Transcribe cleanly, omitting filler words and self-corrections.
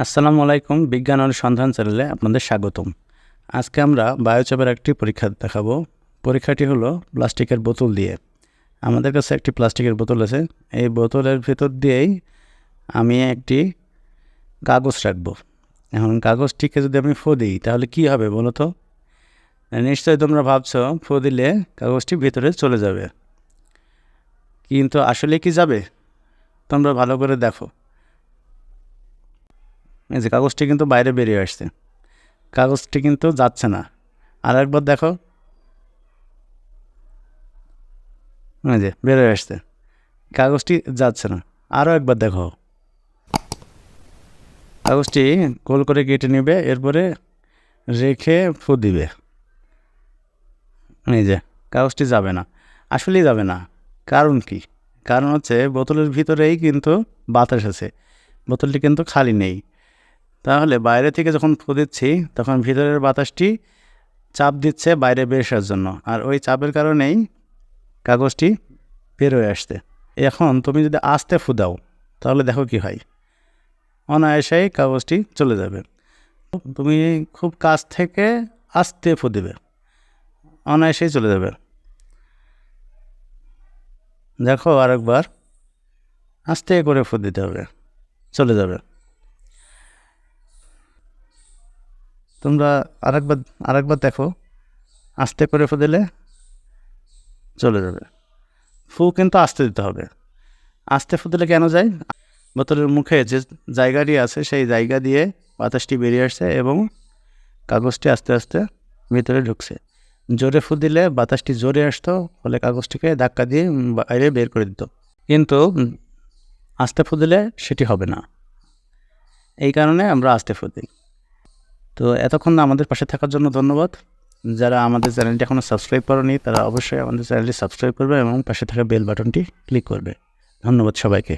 আসসালামু আলাইকুম, বিজ্ঞান অনুসন্ধান চ্যানেলে আপনাদের স্বাগতম। আজকে আমরা বায়োচাপের একটি পরীক্ষা দেখাবো। পরীক্ষাটি হলো প্লাস্টিকের বোতল দিয়ে। আমাদের কাছে একটি প্লাস্টিকের বোতল আছে। এই বোতলের ভেতর দিয়েই আমি একটি কাগজ রাখবো। এখন কাগজটিকে যদি আমি ফু দিই তাহলে কি হবে বলো তো? নিশ্চয়ই তোমরা ভাবছো ফু দিলে কাগজটি ভেতরে চলে যাবে, কিন্তু আসলে কি যাবে? তোমরা ভালো করে দেখো। এই যে কাগজটি কিন্তু বাইরে বেরিয়ে আসছে, কাগজটি কিন্তু যাচ্ছে না। আর একবার দেখো, এই যে বেরিয়ে আসছে, কাগজটি যাচ্ছে না। আরও একবার দেখো, কাগজটি গোল করে কেটে নেবে, এরপরে রেখে ফু দিবে। এই যে কাগজটি যাবে না, আসলেই যাবে না। কারণ কি? কারণ হচ্ছে বোতলের ভিতরেই কিন্তু বাতাস আছে, বোতলটি কিন্তু খালি নেই। তাহলে বাইরে থেকে যখন ফু দিচ্ছি তখন ভিতরের বাতাসটি চাপ দিচ্ছে বাইরে বের আসার জন্য, আর ওই চাপের কারণেই কাগজটি বের হয়ে আসছে। এখন তুমি যদি আস্তে ফু দাও তাহলে দেখো কি হয়, অনায়াসেই কাগজটি চলে যাবে। তুমি খুব কাছ থেকে আস্তে ফু দেবে, অনায়াসেই চলে যাবে। দেখো আরেকবার আস্তে করে ফু দিতে হবে, চলে যাবে। তোমরা আরেকবার দেখো, আস্তে করে ফু দিলে চলে যাবে। ফু কিন্তু আস্তে দিতে হবে। আস্তে ফু দিলে কেন যায়? বোতলের মুখে যে জায়গাটি আছে সেই জায়গা দিয়ে বাতাসটি বেরিয়ে আসছে এবং কাগজটি আস্তে আস্তে ভিতরে ঢুকছে। জোরে ফু দিলে বাতাসটি জোরে আসতো, ফলে কাগজটিকে ধাক্কা দিয়ে বাইরে বের করে দিত। কিন্তু আস্তে ফু দিলে সেটি হবে না, এই কারণে আমরা আস্তে ফু দিই। তো এতক্ষণ আমাদের পাশে থাকার জন্য ধন্যবাদ। যারা আমাদের চ্যানেলটি এখনও সাবস্ক্রাইব করেনি তারা অবশ্যই আমাদের চ্যানেলটি সাবস্ক্রাইব করবে এবং পাশে থাকা বেল বাটনটি ক্লিক করবে। ধন্যবাদ সবাইকে।